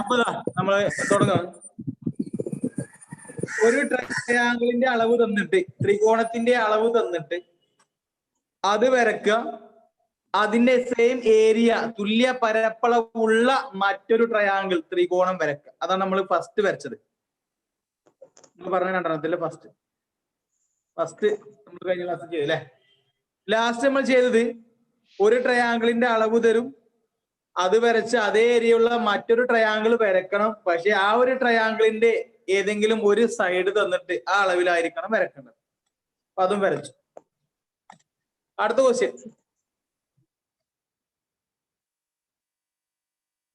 അപ്പൊ നമ്മള് തുടങ്ങാം. ഒരു ട്രയാങ്കിളിന്റെ അളവ് തന്നിട്ട്, ത്രികോണത്തിന്റെ അളവ് തന്നിട്ട് അത് വരക്കുക. അതിന്റെ സെയിം ഏരിയ, തുല്യ പരപ്പളവുള്ള മറ്റൊരു ട്രയാങ്കിൾ, ത്രികോണം വരക്കുക. അതാണ് നമ്മൾ ഫസ്റ്റ് വരച്ചത്. നമ്മൾ പറഞ്ഞ രണ്ടെണ്ണത്തില് ഫസ്റ്റ് നമ്മൾ കഴിഞ്ഞ ക്ലാസ് ചെയ്തു അല്ലെ. ലാസ്റ്റ് നമ്മൾ ചെയ്തത് ഒരു ട്രയാങ്കിളിന്റെ അളവ് തരും, അത് വരച്ച് അതേ ഏരിയയുള്ള മറ്റൊരു ട്രയാങ്കിൾ വരക്കണം. പക്ഷെ ആ ഒരു ട്രയാങ്കിളിന്റെ ഏതെങ്കിലും ഒരു സൈഡ് തന്നിട്ട് ആ അളവിലായിരിക്കണം വരക്കേണ്ടത്. അപ്പൊ അതും വരച്ചു. അടുത്ത question.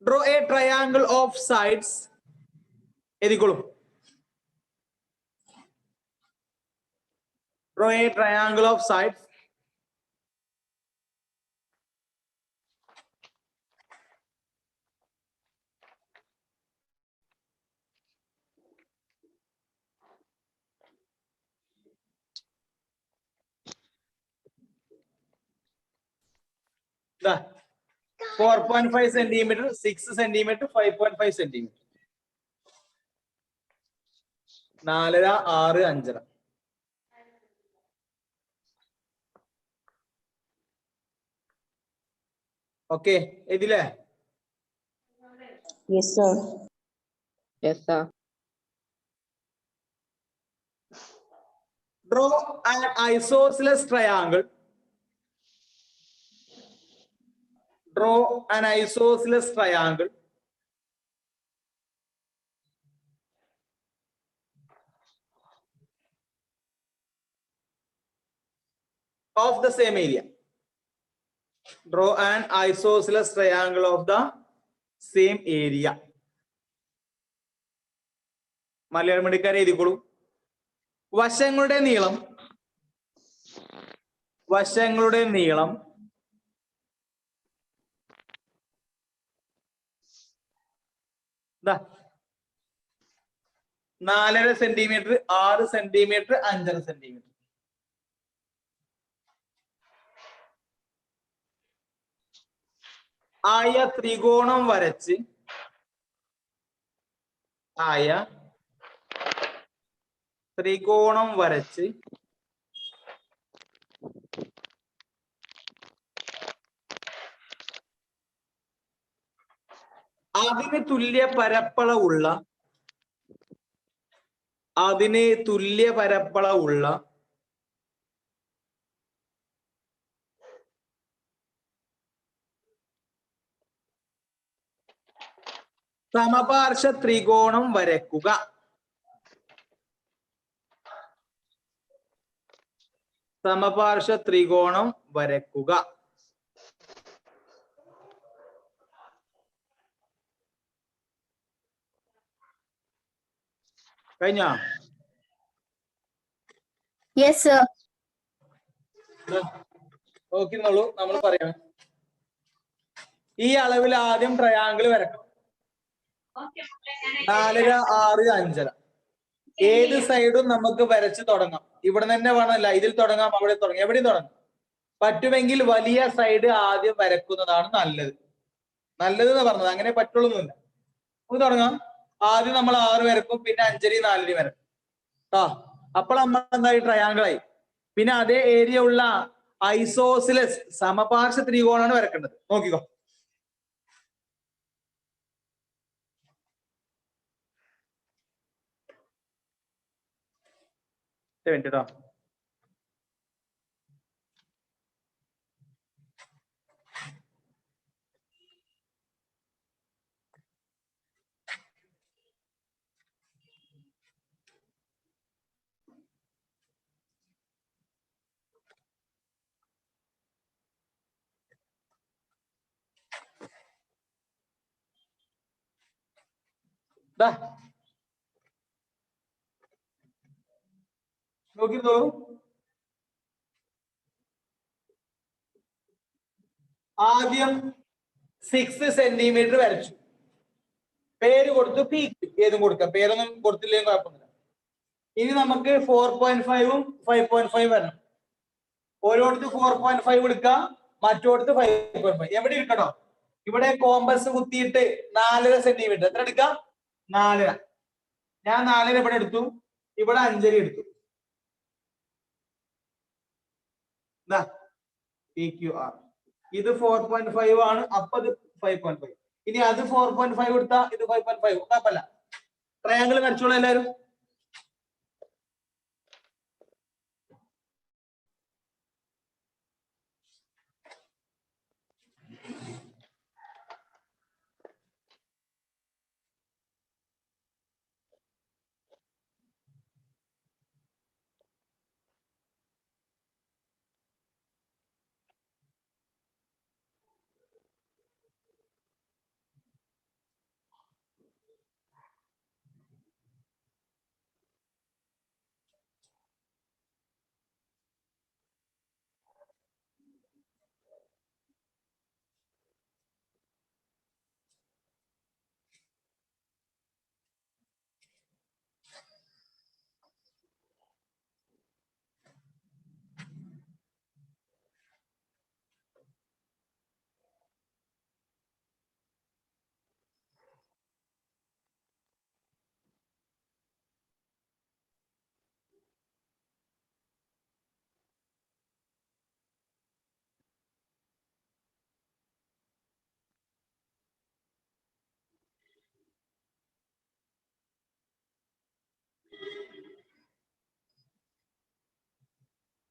Draw a triangle of sides. എഴുതിക്കോളൂ. Draw a triangle of sides. Da 4.5 centimeter, 6 centimeter, 5.5 centimeter. 4, 6, 5. Okay, ഇതില്ലേ? Yes, sir. Yes, sir. Draw an isosceles triangle. Draw an isosceles triangle of the same area. Draw an isosceles triangle of the same area. Malayalam മീഡിയക്കാരെ എഴുതിക്കോളൂ. വശങ്ങളുടെ നീളം ദാ 4.5 centimetre, 6 centimetre, 5.5 centimetre. ആയ ത്രികോണം വരച്ച് അതിന് തുല്യ പരപ്പളവുള്ള സമപാർശ്വ ത്രികോണം വരക്കുക. കഴിഞ്ഞ? Yes, sir. നോക്കിന്നോളൂ. നമ്മൾ പറയാം, ഈ അളവിൽ ആദ്യം ട്രയാങ്കിൾ വരക്കണം. 4, 6, 5. ഏത് സൈഡും നമുക്ക് വരച്ച് തുടങ്ങാം. ഇവിടെ തന്നെ വേണമല്ല, ഇതിൽ തുടങ്ങാം, അവിടെ തുടങ്ങാം, എവിടെയും തുടങ്ങാം. പറ്റുമെങ്കിൽ വലിയ സൈഡ് ആദ്യം വരക്കുന്നതാണ് നല്ലത്. എന്ന് പറഞ്ഞത് അങ്ങനെ പറ്റുള്ളൂന്നില്ല. നമുക്ക് തുടങ്ങാം. ആദ്യം നമ്മൾ 6 വരക്കും, പിന്നെ 5, 4 വരക്കും. അപ്പോൾ നമ്മൾ എന്തായി? ട്രയാങ്കിൾ ആയി. പിന്നെ അതേ ഏരിയ ഉള്ള ഐസോസിലസ് സമപാർശ്വ ത്രികോണമാണ് വരക്കേണ്ടത്. നോക്കിക്കോ. കേട്ടോ? നോക്കിന്നോളൂ. ആദ്യം 6 സെന്റിമീറ്റർ വരച്ചു. പേര് കൊടുത്തു പീക്ക്. ഏതും കൊടുക്കാം, പേരൊന്നും കൊടുത്തില്ലെങ്കിൽ കുഴപ്പമൊന്നുമില്ല. ഇനി നമുക്ക് 4.5ഉം 5.5 വരണം. ഓരോടത്ത് 4.5 എടുക്കാം, മറ്റോടത്ത് 5.5. എവിടെ ഇരിക്കട്ടോ? ഇവിടെ കോമ്പസ് കുത്തിയിട്ട് 4.5 സെന്റിമീറ്റർ. എത്ര എടുക്കാം? 4.5. ഞാൻ 4.5 ഇവിടെ എടുത്തു, ഇവിടെ 5.5 എടുത്തു. PQR ഇത് 4.5 ആണ്, അപ്പൊ ഇത് 5.5. ഇനി അത് 4.5 എടുത്താ ഇത് 5.5. കുഴപ്പമില്ല. ട്രയാങ്കിൾ വരച്ചോളൂ എല്ലാവരും.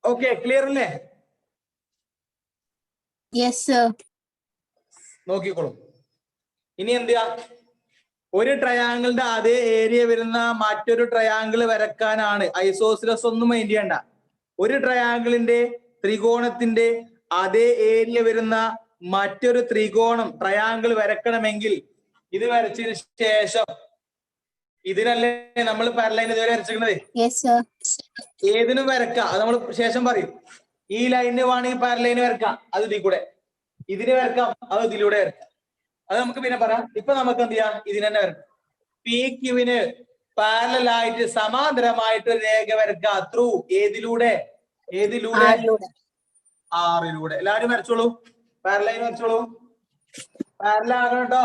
ഓക്കെ, ക്ലിയർ അല്ലേ? Yes sir. നോക്കിക്കോളൂ. ഇനി എന്തിയാ, ഒരു ട്രയാങ്കിളിന്റെ അതേ ഏരിയ വരുന്ന മറ്റൊരു ട്രയാങ്കിൾ വരക്കാനാണ്. ഐസോസിലസ് ഒന്നും മൈൻഡ് ചെയ്യണ്ട. ഒരു ട്രയാങ്കിളിന്റെ ത്രികോണത്തിന്റെ അതേ ഏരിയ വരുന്ന മറ്റൊരു ത്രികോണം ട്രയാങ്കിൾ വരക്കണമെങ്കിൽ ഇത് വരച്ചതിന് ശേഷം ഇതിനല്ലേ നമ്മൾ പാരലൈൻ ഇതുവരെ വരച്ചിരിക്കുന്നത്. Yes sir. ഏതിനും വരക്കാം, അത് നമ്മൾ ശേഷം പറയും. ഈ ലൈനിന് വേണമെങ്കിൽ പാരലൈന് വരക്കാം, അത് ഇതിൽ കൂടെ. ഇതിന് വരക്കാം, അത് ഇതിലൂടെ വരക്കാം. അത് നമുക്ക് പിന്നെ പറയാം. ഇപ്പൊ നമുക്ക് എന്ത് ചെയ്യാം, ഇതിന് തന്നെ വരക്കാം. PQവിന് പാരലായിട്ട് സമാന്തരമായിട്ട് ഒരു രേഖ വരക്കാം. ത്രൂ ഏതിലൂടെ? ഏതിലൂടെ? ആറിലൂടെ. എല്ലാവരും വരച്ചോളൂ, പാരലൈൻ വരച്ചോളൂ. പാരലാകണം കേട്ടോ.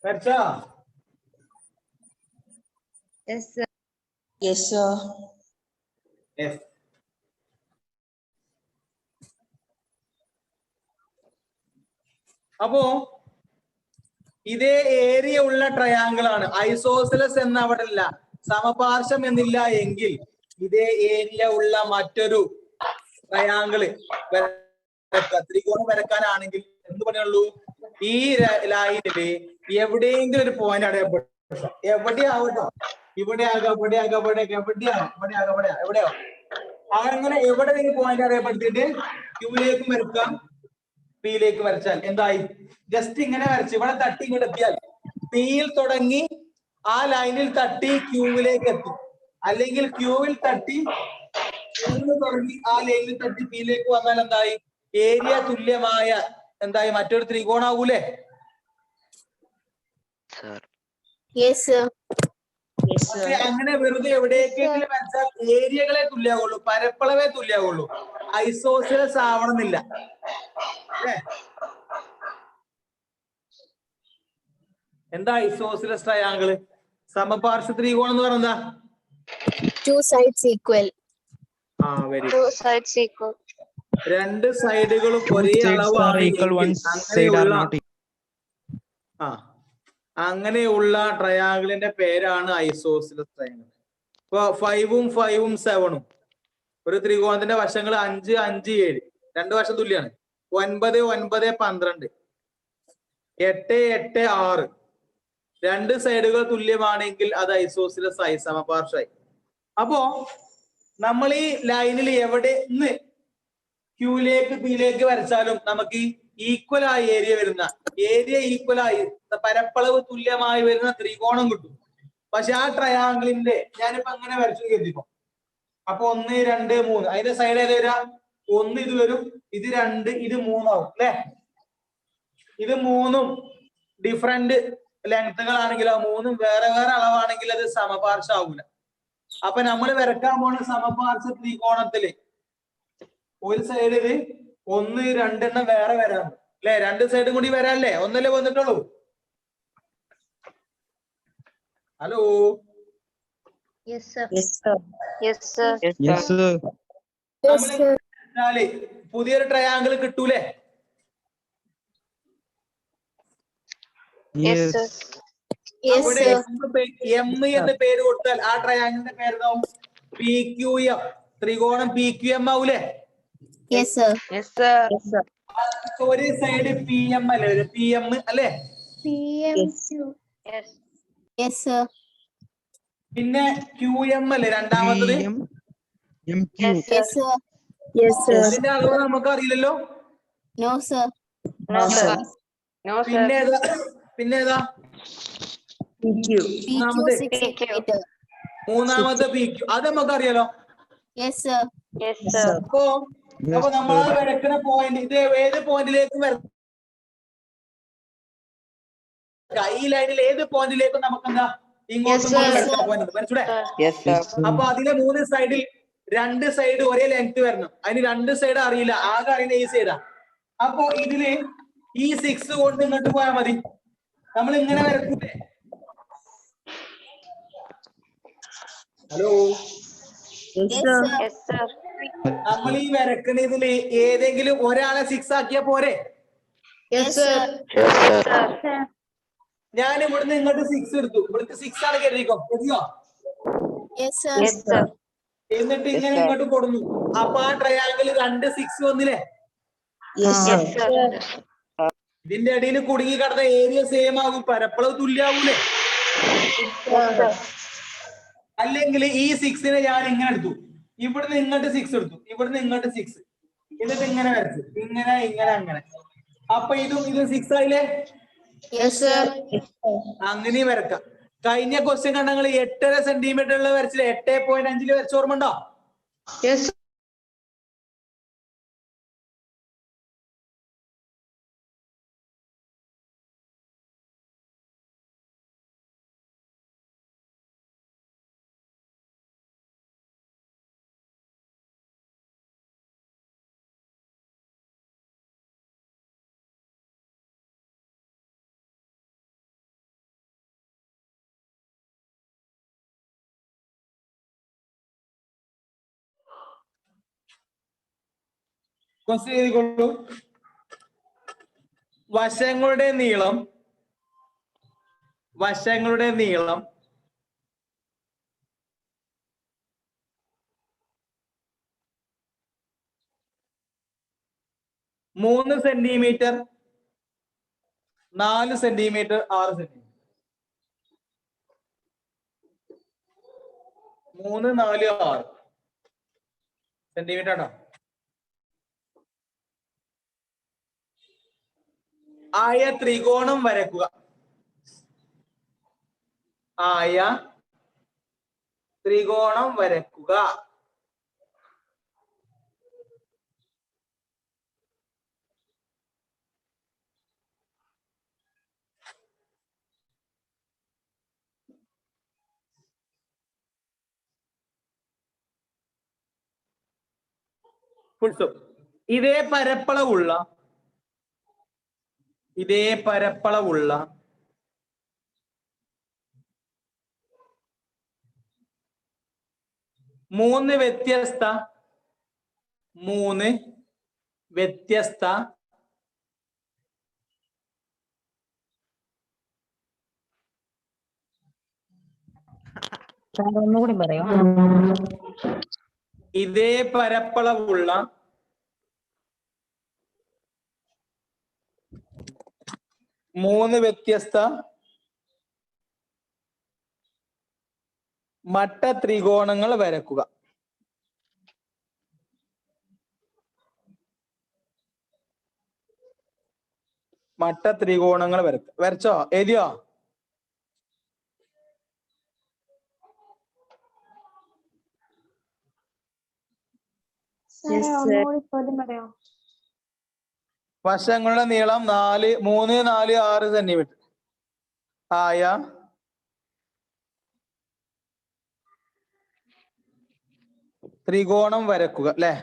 വരച്ചാ? Yes sir. Yes sir. Yes. അപ്പോ ഇതേ ഏരിയ ഉള്ള ട്രയാങ്കിൾ ആണ്. ഐസോസിലസ് എന്ന അവിടെ ഇല്ല, സമപാർശ്വം എന്നില്ല എങ്കിൽ ഇതേ ഏരിയ ഉള്ള മറ്റൊരു ട്രയാങ്കിള് ത്രികോണം വരക്കാനാണെങ്കിൽ എന്ത് പണിയുള്ളൂ? ഈ ലൈനില് എവിടെയെങ്കിലും ഒരു പോയിന്റ് അടയപ്പെടും. എവിടെയാവട്ടോ, ഇവിടെ ആകാം, ഇവിടെ ആകാം, ഇവിടെ എവിടെയാവും, ഇവിടെ ആകാം, ഇവിടെ എവിടെയാവും. അങ്ങനെ എവിടെ നിങ്ങൾ പോയിന്റ് അറിയപ്പെടുത്തിയിട്ട് ക്യൂയിലേക്കും വരക്കാം, പിയിലേക്ക് വരച്ചാൽ എന്തായി? ജസ്റ്റ് ഇങ്ങനെ വരച്ച് ഇവിടെ തട്ടി ഇങ്ങോട്ട് എത്തിയാൽ പിയിൽ തുടങ്ങി ആ ലൈനിൽ തട്ടി ക്യൂവിലേക്ക് എത്തി, അല്ലെങ്കിൽ ക്യൂവിൽ തട്ടി തുടങ്ങി ആ ലൈനിൽ തട്ടി പിയിലേക്ക് വന്നാൽ എന്തായി? ഏരിയ തുല്യമായ എന്തായി? മറ്റൊരു ത്രികോണാവൂലേ? Yes sir. അങ്ങനെ വെറുതെ എവിടേക്കെങ്കിലും വരച്ചാൽ ഏരിയകളെ തുല്യാവുള്ളൂ, പരപ്പളവേ തുല്യാവുള്ളൂ. ഐസോസിലസ് ആവണമെന്നില്ല. എന്താ ഐസോസിലസ് ട്രയാങ്കിള്? സമപാർശ്വ ത്രികോണം എന്ന് പറഞ്ഞാ two sides equal. Very two sides equal. രണ്ട് സൈഡുകളും ഒരേ അളവാണ് അങ്ങനെയുള്ള ട്രയാങ്കിളിന്റെ പേരാണ് ഐസോസിലസ് ട്രയാങ്കിൾ. ഇപ്പൊ 5ഉം 5ഉം 7ഉം ഒരു ത്രികോണത്തിന്റെ വശങ്ങൾ 5, 5, 7 രണ്ട് വശം തുല്യാണ്. 9, 9, 12, 8, 8, 6 രണ്ട് സൈഡുകൾ തുല്യമാണെങ്കിൽ അത് ഐസോസിലസ് ആയി, സമപാർശ്വമായി. അപ്പോ നമ്മൾ ഈ ലൈനിൽ എവിടെ നിന്ന് ക്യൂയിലേക്ക് പിയിലേക്ക് വരച്ചാലും നമുക്ക് ഈക്വൽ ആയി ഏരിയ വരുന്ന, ഏരിയ ഈക്വൽ ആയി പരപ്പളവ് തുല്യമായി വരുന്ന ത്രികോണം കിട്ടും. പക്ഷെ ആ ട്രയാങ്കിളിന്റെ ഞാനിപ്പോ അങ്ങനെ വരച്ചു കരുതിപ്പോ, അപ്പൊ 1, 2, 3 അതിന്റെ സൈഡ് ഏത് വരാ? 1 ഇത് വരും, ഇത് 2, ഇത് 3 ആവും അല്ലെ. ഇത് 3ഉം ഡിഫറെന്റ് ലെങ്ത്തുകളാണെങ്കിലോ 3ഉം വേറെ വേറെ അളവാണെങ്കിൽ അത് സമപാർശ്വം ആവൂല. അപ്പൊ നമ്മൾ വരക്കാൻ പോണ സമപാർശ്വ ത്രികോണത്തില് ഒരു സൈഡില് 1, 2 വേറെ വരാം അല്ലെ. 2 സൈഡും കൂടി വരാല്ലേ, ഒന്നല്ലേ വന്നിട്ടുള്ളൂ. Hello Yes, sir. Yes, sir. Yes, sir. Yes, sir. നമ്മള് പുതിയൊരു ട്രയാങ്കിൾ കിട്ടൂലേ? Yes, sir. അവിടെ എം എന്ന് പേര് കൊടുത്താൽ ആ ട്രയാങ്കിളിന്റെ പേരെന്താവും? PQM. ത്രികോണം PQM ആവൂലേ? Yes, sir. Yes, sir. Yes, sir. ഒരു സൈഡ് PM അല്ലേ, ഒരു PM അല്ലേ? PMQ. Yes. Yes, sir. പിന്നെ QM അല്ലേ രണ്ടാമത്തത്? MQ. Yes, sir. Yes, sir. ഇതിന്റെ അളവ് നമുക്ക് അറിയില്ലല്ലോ. No, sir. No, sir. No, sir. പിന്നെ ഏതാ? PQ. PQ 6 meter. മൂന്നാമത്തെ PQ, അത് നമുക്ക് അറിയാലോ. Yes, sir. Yes, sir. അപ്പൊ നമ്മൾ വരക്കുന്ന പോയിന്റ് ഇത് ഏത് പോയിന്റിലേക്ക് വരണം? ഈ ലൈനിൽ ഏത് പോയിന്റിലേക്കും നമുക്ക് എന്താ ഇങ്ങോട്ടും വരച്ചൂടെ? Yes, sir. അപ്പൊ അതിലെ 3 സൈഡിൽ 2 സൈഡ് ഒരേ ലെങ്ത് വരണം. അതിന് 2 സൈഡ് അറിയില്ല, ആകെ അറിയുന്ന ഈ സൈഡാ. അപ്പൊ ഇതില് ഈ 6 കൊണ്ട് ഇങ്ങോട്ട് പോയാൽ മതി. നമ്മൾ ഇങ്ങനെ വരക്കൂലേ? Hello, Yes, sir. Yes, sir. നമ്മൾ ഈ വരക്കണതില് ഏതെങ്കിലും ഒരാളെ 6 ആക്കിയാ പോരെ? Yes, sir. Yes, sir. ഞാൻ ഇവിടുന്ന് ഇങ്ങോട്ട് 6 എടുത്തു, ഇവിടുത്തെ 6 ആണ് കരുതിക്കോ. Yes, sir. Yes, sir. എന്നിട്ട് ഇങ്ങനെ ഇങ്ങോട്ട് കൊടുന്നു. അപ്പൊ ആ ട്രയാങ്കിൾ 2 6 വന്നില്ലേ? Yes, sir. ഇതിന്റെ ഇടയിൽ കുടുങ്ങി കിടന്ന ഏരിയ സെയിം ആകും, പരപ്പളവ് തുല്യാവൂലേ? അല്ലെങ്കിൽ ഈ 6നെ ഞാൻ ഇങ്ങനെ എടുത്തു, ഇവിടുന്ന് ഇങ്ങോട്ട് 6 എടുത്തു, ഇവിടുന്ന് ഇങ്ങോട്ട് 6, എന്നിട്ട് ഇങ്ങനെ വരച്ചു, ഇങ്ങനെ ഇങ്ങനെ അങ്ങനെ. അപ്പൊ ഇതും 6 ആയില്ലേ? Yes, sir. അങ്ങനെ വരക്കാം. കഴിഞ്ഞ ക്വസ്റ്റ്യൻ കണ്ട നിങ്ങൾ 8.5 സെന്റിമീറ്ററിൽ വരച്ചില്ലേ? 8.5 വരച്ച ഓർമ്മ ഉണ്ടോ? Yes. ക്വസ്റ്റ്യൻ എഴുതിക്കൊള്ളൂ. വശങ്ങളുടെ നീളം 3 സെന്റിമീറ്റർ, 4 സെന്റിമീറ്റർ, 6 സെന്റിമീറ്റർ. 3, 4, 6 സെന്റിമീറ്റർ ആണോ? ആയ ത്രികോണം വരക്കുക. ആയ ത്രികോണം വരക്കുക. Full stop. ഇതേ പരപ്പളവുള്ള 3 വ്യത്യസ്ത ഒന്നുകൂടി പറയോ? ഇതേ പരപ്പളവുള്ള 3 വ്യത്യസ്ത മട്ട ത്രികോണങ്ങൾ വരക്കുക. മട്ട ത്രികോണങ്ങൾ വരച്ചോ? എഴുതിയോ? വശങ്ങളുടെ നീളം 3, 4, 6 സെന്റിമീറ്റർ ആയ ത്രികോണം വരക്കുക അല്ലെ.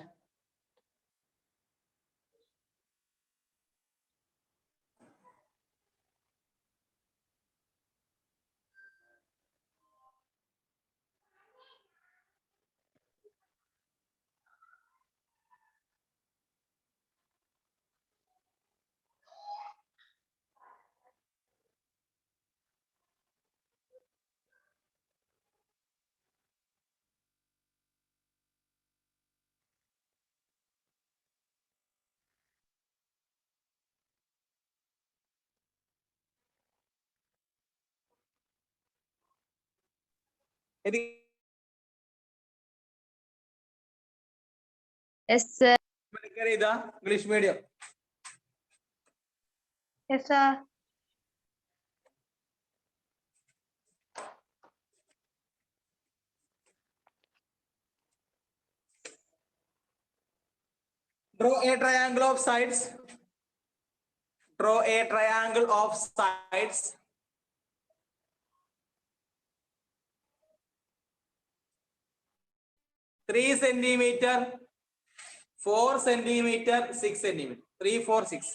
Yes, sir. English medium. Yes, sir. Draw a triangle of sides. Draw a triangle of sides. Three centimeter, 4 centimeter, 6 centimeter. 3, 4, 6.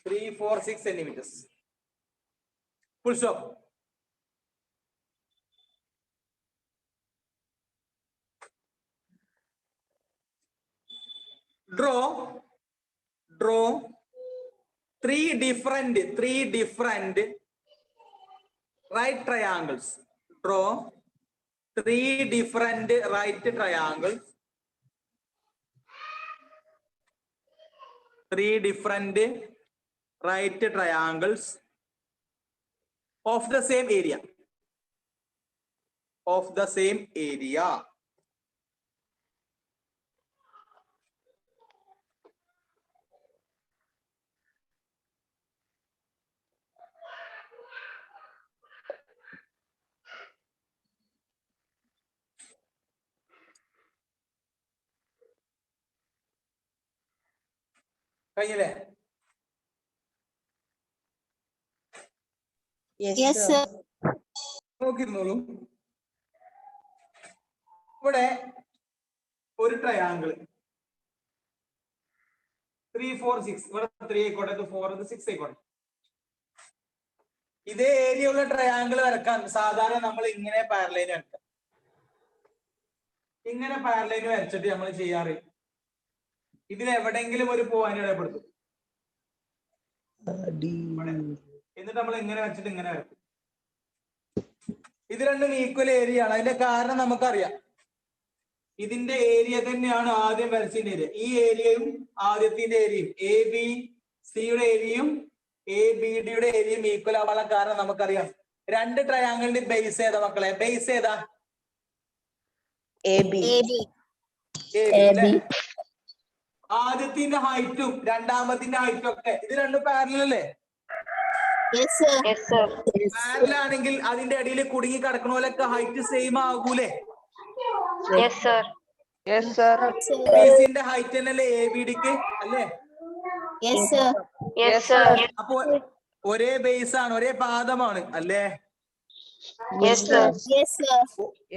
3, 4, 6 centimeters. Full stop. Draw three different right triangles. Draw 3 different right triangles. 3 different right triangles of the same area. Of the same area. കഴിഞ്ഞില്ലേ? Yes, sir. നോക്കിയിരുന്നോളൂ. ഇവിടെ ഒരു triangle 3, 4, 6. ഇവിടെ 3 ആയിക്കോട്ടെ, ഇത് 4, ഇത് 6 ആയിക്കോട്ടെ. ഇതേ area ഉള്ള ട്രയാങ്കിൾ വരക്കാൻ സാധാരണ നമ്മൾ ഇങ്ങനെ പാരലൈൻ വരക്കാം. ഇങ്ങനെ പാരലൈൻ വരച്ചിട്ട് നമ്മൾ ചെയ്യാറ് ഇതിന് എവിടെയെങ്കിലും ഒരു പോയിന്റ് ഇടപെടുത്തും. എന്നിട്ട് നമ്മൾ ഇങ്ങനെ വെച്ചിട്ട് ഇങ്ങനെ വരക്കും. ഇത് രണ്ടും ഈക്വൽ ഏരിയ ആണ്. അതിന്റെ കാരണം നമുക്കറിയാം. ഇതിന്റെ ഏരിയ തന്നെയാണ് ആദ്യം വരച്ചതിന്റെ ഏരിയ. ഈ ഏരിയയും ആദ്യത്തിന്റെ ഏരിയയും എ ബി സിയുടെ ഏരിയയും എ ബി ഡിയുടെ ഏരിയയും ഈക്വൽ ആവാനുള്ള കാരണം നമുക്കറിയാം. രണ്ട് ട്രയാങ്കിളിന്റെ ബേസ് ഏതാ മക്കളെ? ബേസ് ഏതാ? ആദ്യത്തിന്റെ ഹൈറ്റും രണ്ടാമത്തിന്റെ ഹൈറ്റും ഒക്കെ ഇത് രണ്ടും പാരലൽ അല്ലേ? പാരലൽ ആണെങ്കിൽ അതിന്റെ അടിയിൽ കുടുങ്ങി കിടക്കണ പോലൊക്കെ ഹൈറ്റ് സെയിം ആകൂലേ? ബിസിന്റെ ഹൈറ്റ് തന്നെയല്ലേ എ ബി ഡിക്ക് അല്ലേ? അപ്പൊ ഒരേ ബേസ് ആണ്, ഒരേ പാദമാണ് അല്ലേ?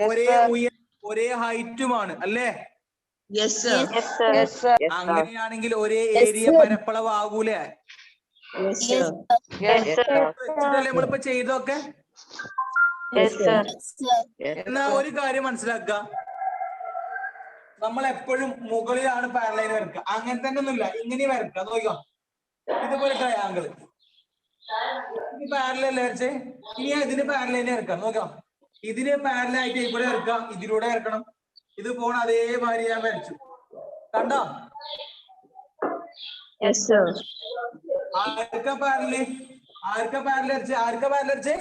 ഒരേ ഉയരം ഒരേ ഹൈറ്റുമാണ് അല്ലേ? അങ്ങനെയാണെങ്കിൽ ഒരേ ഏരിയ പരപ്പളവ് ആകൂലേ? നമ്മളിപ്പോ ചെയ്തൊക്കെ. എന്നാ ഒരു കാര്യം മനസ്സിലാക്കുക, നമ്മൾ എപ്പോഴും മുകളിലാണ് പാരലൈൻ വരക്കുക. അങ്ങനെ തന്നെ ഒന്നുമില്ല, ഇങ്ങനെ വരക്കുക. നോക്കിക്കോ, ഇതുപോലെ ട്രയാങ്കിൾ ഇത് പാരലൽ വരച്ചേ. ഇനി ഇതിന് പാരലൈൻ വരക്കാം. നോക്കാം, ഇതിന് പാരലായിട്ട് ഇവിടെ വരക്കാം, ഇതിലൂടെ വരക്കണം. ഇത് പോണ അതേമാതിരി ഞാൻ വരച്ചു. കണ്ടോ? ആർക്കാ പാരല്? ആർക്കാ പാരല് വരച്ചേ? ആർക്കാ പാരല് വരച്ചേ?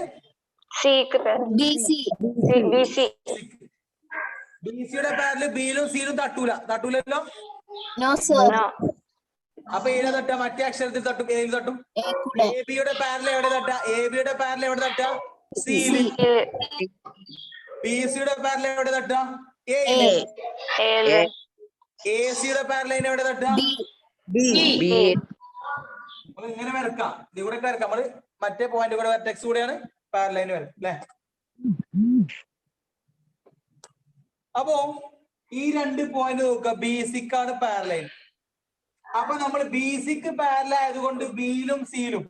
ബിസിയുടെ പാരല് ബിയിലും സിയിലും തട്ടൂലല്ലോ. അപ്പൊ ഏതാ തട്ട? മറ്റേ അക്ഷരത്തിൽ തട്ടും. ഏതിൽ തട്ടും? എ ബിയുടെ പാരല് എവിടെ തട്ട? എ ബിയുടെ പാരല് എവിടെ തട്ട? സിയില്. ബി സിയുടെ പാരലൈൻ എവിടെ തട്ടുക? എ. എ സിയുടെ പാരലൈൻ എവിടെ തട്ടുക? ബി നമ്മൾ ഇങ്ങനെ വരക്കാം, ഇതിവിടെ വരക്കാം. നമ്മള് മറ്റേ പോയിന്റ് കൂടെ വെർട്ടെക്സ് കൂടെയാണ് പാരലൈൻ വരക്കുക അല്ലെ. അപ്പോ ഈ രണ്ട് പോയിന്റ് നോക്കുക, ബി സിക്കാണ് പാരലൈൻ. അപ്പൊ നമ്മൾ ബി സിക്ക് പാരലൽ ആയതുകൊണ്ട് ബിയിലും സിയിലും,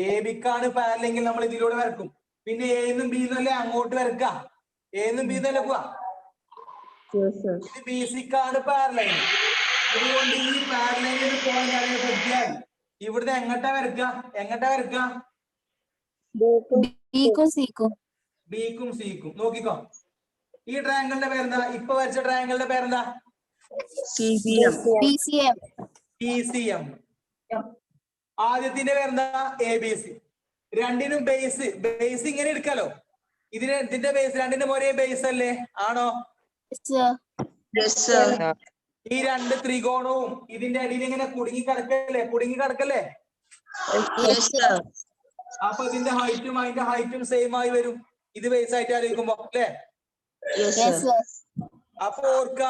എ ബിക്കാണ് പാരലെങ്കിൽ നമ്മൾ ഇതിലൂടെ വരക്കും. പിന്നെ എന്നും ബിന്നും അല്ലേ അങ്ങോട്ട് വരക്ക, എന്നും ബിന്നും അല്ലേ പോവാ. ഇത് ബി സിക്കാണ് പാരലൈൻ. അതുകൊണ്ട് ഈ പാരലൈനിൽ പോയിന്റ് അറിയപ്പെടുത്തിയാൽ ഇവിടുന്ന് എങ്ങട്ടാ വരക്കുക? ബിക്കും സിക്കും. നോക്കിക്കോ, ഈ ട്രയാങ്കിളിന്റെ പേരെന്താ? ഇപ്പൊ വരച്ച ട്രയാങ്കിളിന്റെ പേരെന്താ? PCM. ആദ്യത്തിന്റെ പേരെന്താ? ABC. രണ്ടിനും ബേസ് ഇങ്ങനെ എടുക്കാലോ. ഇതിന്റെ ബേസ് രണ്ടിനും ഒരേ ബേസ് അല്ലേ? ആണോ? ഈ രണ്ട് ത്രികോണവും ഇതിന്റെ അടിയിൽ ഇങ്ങനെ കുടുങ്ങി കിടക്കല്ലേ? അപ്പൊ ഇതിന്റെ ഹൈറ്റും അതിന്റെ ഹൈറ്റും സെയിം ആയി വരും. ഇത് ബേസ് ആയിട്ട് ആലോചിക്കുമ്പോ അല്ലേ? അപ്പൊ ഓർക്ക,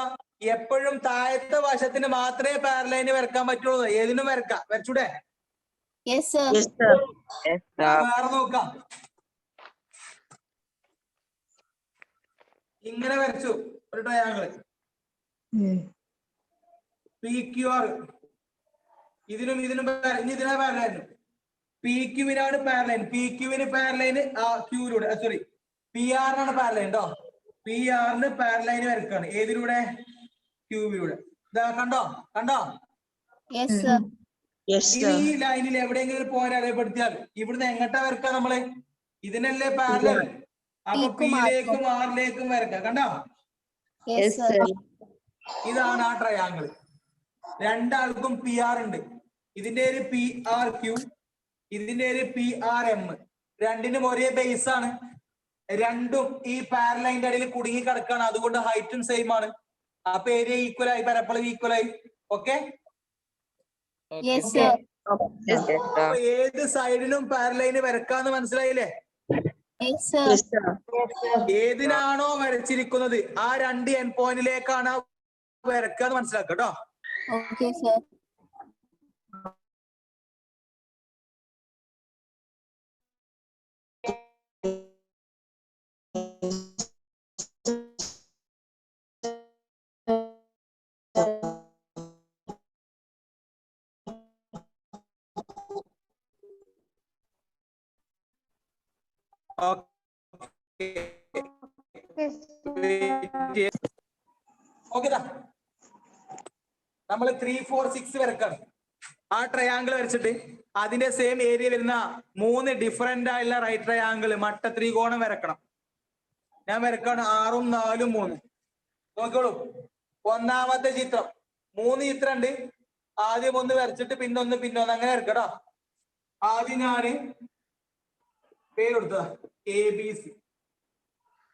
എപ്പോഴും താഴത്തെ വശത്തിന് മാത്രമേ പാരലൈന് വരക്കാൻ പറ്റുള്ളൂ. ഏതിനും വരക്കാം. വരച്ചൂടെ? വേറെ നോക്കാം. ഇങ്ങനെ വരച്ചു ഒരു ട്രയാങ്കിള് PQR. ഇതിനും ഇതിനാ പാരലൈൻ. PQവിനാണ് പാരലൈൻ. PQവിന് പാരലൈന് ക്യൂയിലൂടെ, സോറി PR-നാണ് പാരലൈൻ കേട്ടോ. PR-ന് പാരലൈന് വരക്കാണ്. ഏതിലൂടെ? ക്യൂവിലൂടെ. ഇതാ കണ്ടോ? ഇനി ഈ ലൈനിൽ എവിടെയെങ്കിലും ഒരു പോയിന്റ് അറിയപ്പെടുത്തിയാൽ ഇവിടുന്ന് എങ്ങട്ടാ വരക്കുക? നമ്മള് ഇതിനല്ലേ പാരലൽ. അപ്പൊ P-ലേക്കും R-ലേക്കും വരക്കാം. കണ്ടോ? ഇതാണ് ആ ട്രയാങ്കിൾ. രണ്ടാൾക്കും PR ഉണ്ട്. ഇതിന്റെ ഒരു PRQ, ഇതിന്റെ ഒരു PRM. രണ്ടിനും ഒരേ ബേസ് ആണ്. രണ്ടും ഈ പാരലൈൻ്റെ അടിയിൽ കുടുങ്ങി കിടക്കാണ്. അതുകൊണ്ട് ഹൈറ്റും സെയിം ആണ്. അപ്പൊ ഏരിയ ഈക്വൽ ആയി, പരപ്പളവ് ഈക്വൽ ആയി. ഓക്കെ, ഏത് സൈഡിനും പാരലൈന് വരക്കാന്ന് മനസ്സിലായില്ലേ? ഏതിനാണോ വരച്ചിരിക്കുന്നത് ആ രണ്ട് എൻ പോയിന്റിലേക്കാണ് വരക്കാന്ന് മനസ്സിലാക്കുക കേട്ടോ. ഓക്കെ, നമ്മൾ 3, 4, 6 വരക്കാണ്. ആ ട്രയാങ്കിൾ വരച്ചിട്ട് അതിന്റെ സെയിം ഏരിയ വരുന്ന 3 ഡിഫറെന്റ് ആയുള്ള റൈറ്റ് ട്രയാങ്കിൾ മട്ട ത്രികോണം വരക്കണം. ഞാൻ വരക്കാണ് 6, 4, 3. നോക്കിക്കോളൂ, ഒന്നാമത്തെ ചിത്രം 3 ചിത്രം ഉണ്ട്. ആദ്യം ഒന്ന് വരച്ചിട്ട് പിന്നൊന്ന് അങ്ങനെ വരക്കട്ടോ. ആദ്യം ഞാന് പേര് കൊടുത്തതാ ABC.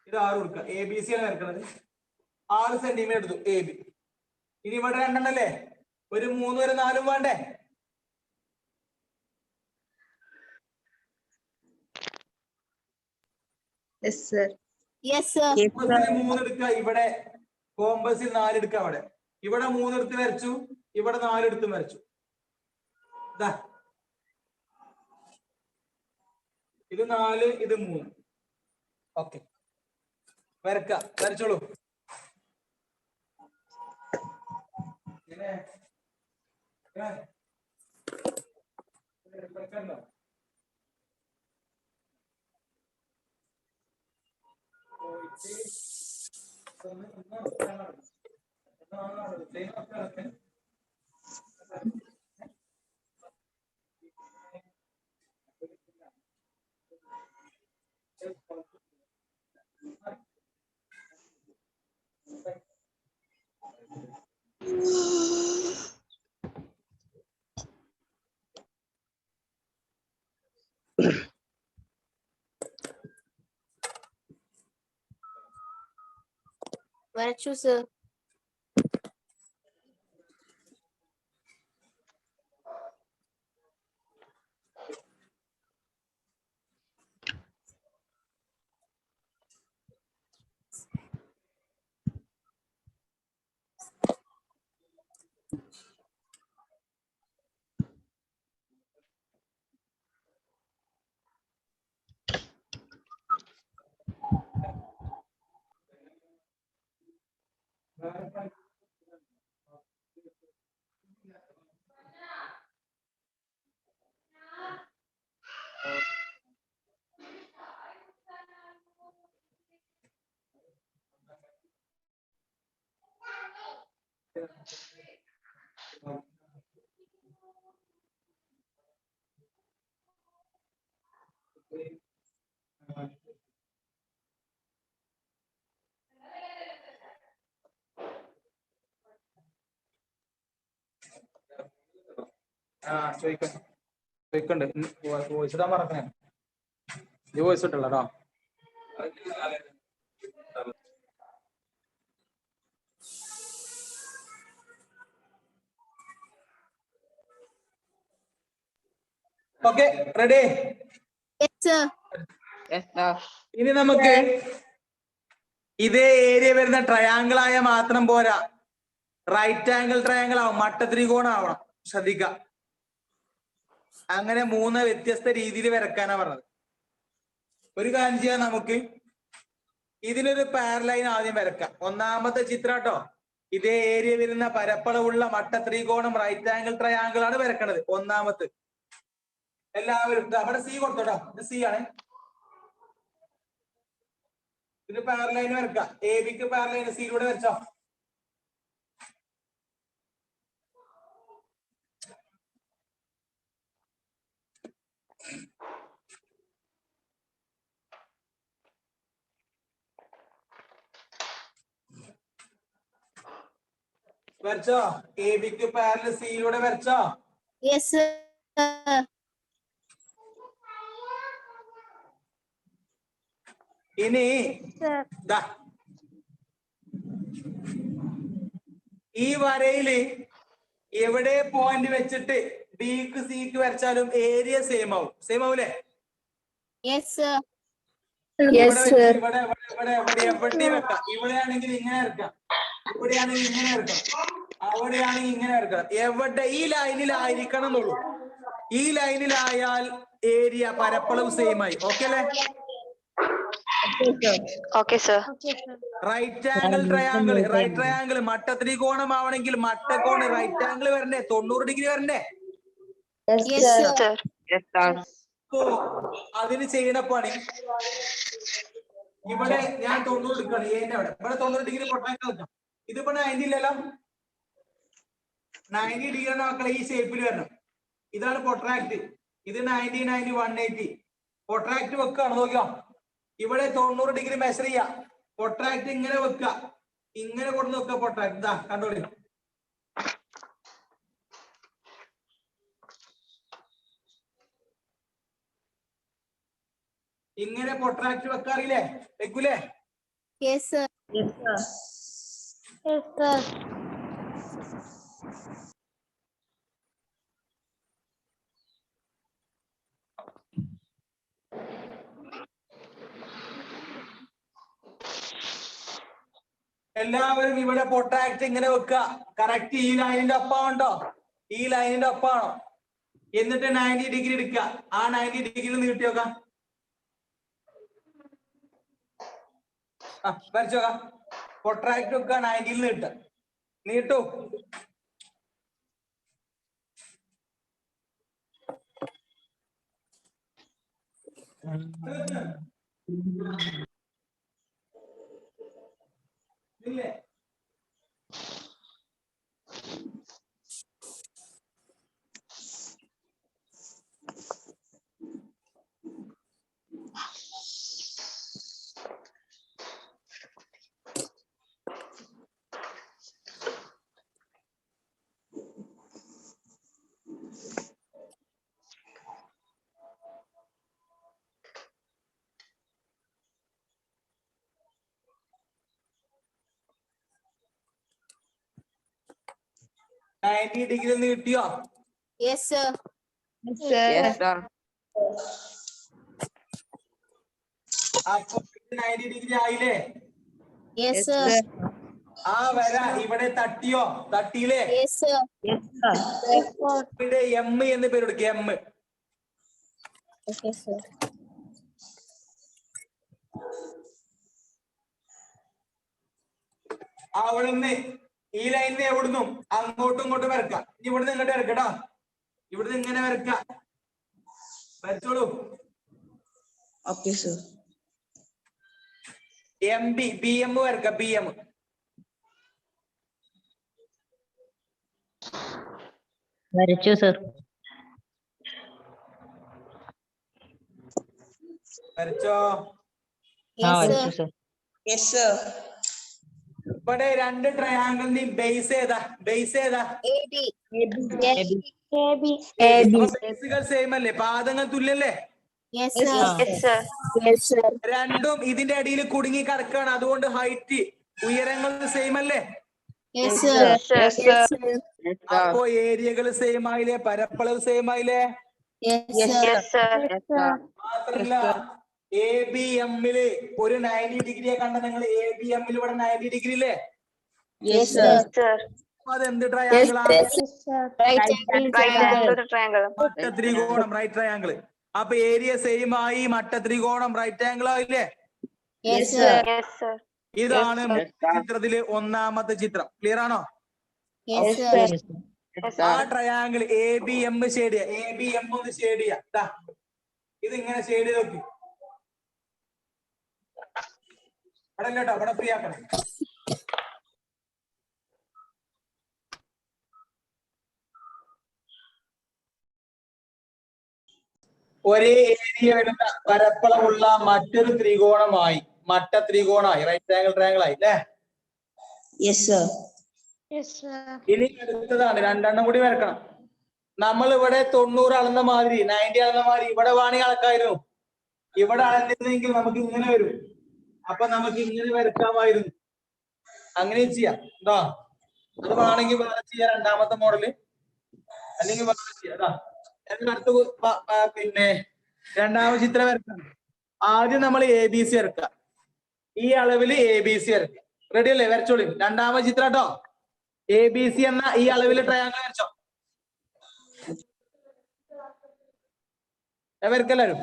ഇത് 6 കൊടുക്കുക. ABC ആണ് വരക്കുന്നത്. 6 സെന്റിമീറ്റർ എടുത്തു AB. ഇനി ഇവിടെ രണ്ടെണ്ണല്ലേ, ഒരു 3 ഒരു 4 വേണ്ടേ? കോമ്പസിൽ 3 എടുക്കുക, ഇവിടെ കോമ്പസിൽ 4 എടുക്കുക. ഇവിടെ 3 എടുത്ത് വരച്ചു, ഇവിടെ 4 എടുത്ത് വരച്ചു. ഇത് 4, ഇത് 3. ഓക്കെ, വരച്ചോളൂ. വരച്ചു സർ. ചോദിക്കണ്ട് വോയിസ് ഇടാൻ പറഞ്ഞേ ഈ വോയിസ് ഇട്ടുള്ളോ ഓക്കെ റെഡി. Yes, sir. ഇനി നമുക്ക് ഇതേ ഏരിയ വരുന്ന ട്രയാങ്കിൾ ആയ മാത്രം പോരാ, റൈറ്റ് ആംഗിൾ ട്രയാങ്കിൾ ആവും, മട്ടത്രികോണം ആവണം. ശ്രദ്ധിക്ക, അങ്ങനെ 3 വ്യത്യസ്ത രീതിയിൽ വരക്കാനാ പറഞ്ഞത്. ഒരു കാര്യം ചെയ്യാൻ, നമുക്ക് ഇതിനൊരു പാരലൈൻ ആദ്യം വരക്കാം. ഒന്നാമത്തെ ചിത്രം കേട്ടോ, ഇതേ ഏരിയ വരുന്ന പരപ്പളവുള്ള മട്ടത്രികോണം റൈറ്റ് ആംഗിൾ ട്രയാങ്കിൾ ആണ് വരക്കണത്. ഒന്നാമത്തെ എല്ലാവരും അവിടെ സി കൊടുത്തോട്ടോ, ഇത് സി ആണ്. ഇത് പാരലൈൻ വരക്കാം. എ ബിക്ക് പാരലൈൻ സിയിലൂടെ വരച്ചോ. വരച്ചോ. എ ബിക്ക് പാരലൽ സിയിലൂടെ വരച്ചോ. Yes, sir. ഇനി ദാ ഈ വരയില് എവിടെ പോയിന്റ് വെച്ചിട്ട് ബിക്ക് സിക്ക് വരച്ചാലും ഏരിയ സെയിം ആവും. സെയിം ആവൂലേ? Yes, sir. ഇവിടെ എവിടെ വെക്കാം. ഇവിടെയാണെങ്കിൽ ഇങ്ങനെ വരക്കാം, ഇവിടെയാണെങ്കിൽ ഇങ്ങനെ വരക്കാം, അവിടെയാണെങ്കിൽ ഇങ്ങനെ വരക്കാം. എവിടെ ഈ ലൈനിലായിരിക്കണം എന്നുള്ളൂ. ഈ ലൈനിലായാൽ ഏരിയ പരപ്പളവ് സെയിം ആയി. ഓക്കെ അല്ലേ? Okay, sir. Right angle triangle മട്ടത്രികോണം ആവണമെങ്കിൽ മട്ടകോണ് റൈറ്റ് ആംഗിൾ വരണ്ടേ, 90 ഡിഗ്രി വരണ്ടേ? Yes, sir. Sir. Yes, sir. അപ്പോ അതിന് ചെയ്യണ പണി, ഇവിടെ ഞാൻ 90 എടുക്കുകയാണ്. എന്റെ അവിടെ ഇവിടെ 90 ഡിഗ്രി പൊട്ടാക്ട് വെക്കാം. ഇതിപ്പോ 90 ഇല്ലല്ലോ, 90 ഡിഗ്രി മക്കളെ ഈ ഷേപ്പിൽ വരണം. ഇതാണ് പൊട്രാക്ട്. ഇത് 90, 90, 180 പൊട്രാക്ട് വെക്കാണ്. നോക്കിയോ, ഇവിടെ 90 ഡിഗ്രി മെഷർ ചെയ്യാം. പൊട്രാക്ട് ഇങ്ങനെ വെക്കുക, ഇങ്ങനെ കൊണ്ട് വെക്കുക. പൊട്രാക്ട് ഇതാ കണ്ടോളി, ഇങ്ങനെ പൊട്രാക്ട് വെക്കാറില്ലേ? വെക്കൂലേ? Yes, sir. Yes, sir. Yes, sir. എല്ലാവരും ഇവിടെ പൊട്രാക്ട് ഇങ്ങനെ വെക്കുക. കറക്റ്റ് ഈ ലൈനിന്റെ ഒപ്പമുണ്ടോ? ഈ ലൈനിന്റെ ഒപ്പമാണോ? എന്നിട്ട് 90 ഡിഗ്രി എടുക്കുക. ആ 90 ഡിഗ്രി നീട്ടി വെക്കാം. വരച്ചു നോക്കാം. പൊട്രാക്ട് വെക്കുക, 90 നീട്ട നീട്ടു. ഇല്ലേ? Degree നീട്ടിയോ? Yes, sir. Yes, sir. അപ്പൊ 90 ഡിഗ്രി ആയില്ലേ? Yes, sir. ആ വര ഇവിടെ തട്ടിയോ? തട്ടിയില്ലേ? Yes, sir. Yes, sir. ഇവിടെ എം എന്ന് പേര് കൊടുക്കുക. എം. Okay, sir. അവിടുന്ന് ഈ ലൈനിന് എവിടുന്നും അങ്ങോട്ടും ഇങ്ങോട്ടും വരക്കാം. ഇവിടുന്ന് ഇങ്ങോട്ട് വരക്കട്ടോ, ഇവിടുന്ന് ഇങ്ങനെ വരക്കാം. വരച്ചോളൂ. Okay, sir. M B, B M വരക്കാം. ബി എം വരച്ചു സർ. വരച്ചോ. Yes, വരച്ചു sir. സർ. Yes, sir. ഇവിടെ രണ്ട് ട്രയാങ്കിളിന്റെയും ബേസ് ഏതാ? ബേസ് ഏതാ? AD. AB. ബേസുകൾ സെയിം അല്ലേ? പാദങ്ങൾ തുല്യല്ലേ? Yes, sir. Yes, sir. Yes, sir. രണ്ടും ഇതിന്റെ അടിയിൽ കുടുങ്ങി കിടക്കാണ്. അതുകൊണ്ട് ഹൈറ്റ് ഉയരങ്ങൾ സെയിം അല്ലേ? Yes, sir. Yes, sir. Yes, sir. Yes, അപ്പോ ഏരിയകൾ സെയിം ആയില്ലേ? പരപ്പളവ് സെയിം ആയില്ലേ? Yes, sir. Yes, sir. Yes, sir. മാത്രല്ല ABM-ല് ഒരു 90 ഡിഗ്രിയെ കണ്ട നിങ്ങൾ ABM-ൽ ഇവിടെ 90 ഡിഗ്രി ഇല്ലേ? Yes, sir. Yes, sir. അതെന്ത് Yes, ട്രയാങ്കിൾ ആണ്? sir. Right angle Right triangle. angle triangle. മട്ട ത്രികോണം, റൈറ്റ് ട്രയാങ്കിൾ. അപ്പൊ ഏരിയ സെയിം ആയി, മട്ട ത്രികോണം റൈറ്റ് ആംഗിൾ ആയില്ലേ? Yes, sir. Yes, sir. ഇതാണ് Yes, sir. ചിത്രത്തില് ഒന്നാമത്തെ ചിത്രം. ക്ലിയർ ആണോ? Yes, Yes, sir. Yes, sir. Yes, ആ sir. ട്രയാങ്കിൾ ABM ഷേഡ് ചെയ്യാം. ABM ഒന്ന് ഷേഡ് ചെയ്യാം. ദാ, ഇത് ഇങ്ങനെ ഷേഡ് ചെയ്ത് നോക്കി. ഇവിടെ ഇല്ല കേട്ടോ, ഇവിടെ ഫ്രീ ആക്കണം. ഒരേ ഏരിയ വരുന്ന പരപ്പളവുള്ള മറ്റൊരു ത്രികോണമായി, മട്ട ത്രികോണമായി, റൈറ്റ് ആംഗിൾ ട്രയാങ്കിൾ ആയി അല്ലേ? Yes, sir. Yes, sir. ഇനി അടുത്തതാണ്, രണ്ടെണ്ണം കൂടി വരക്കണം. നമ്മൾ ഇവിടെ 90 അളന്ന മാതിരി, 90 അളന്ന മാതിരി ഇവിടെ വേണമെങ്കിൽ അളക്കായിരുന്നു. ഇവിടെ അളന്നിരുന്നെങ്കിൽ നമുക്ക് ഇങ്ങനെ വരും. അപ്പൊ നമുക്ക് ഇങ്ങനെ വരക്കാമായിരുന്നു. അങ്ങനെ ചെയ്യാം. എന്താ അത് വേണമെങ്കിൽ വേറെ ചെയ്യാം, രണ്ടാമത്തെ മോഡല്. അല്ലെങ്കിൽ വേറെ ചെയ്യാം. അതാ പിന്നെ രണ്ടാമത് ചിത്രം വരക്കണം. ആദ്യം നമ്മൾ ABC വരക്കുക. ഈ അളവില് ABC വരക്കുക. റെഡി അല്ലേ? വരച്ചോളി. രണ്ടാമത് ചിത്രം കേട്ടോ. ABC എന്ന ഈ അളവില് ട്രയാങ്കിൾ വരച്ചോ. വരക്കെല്ലാരും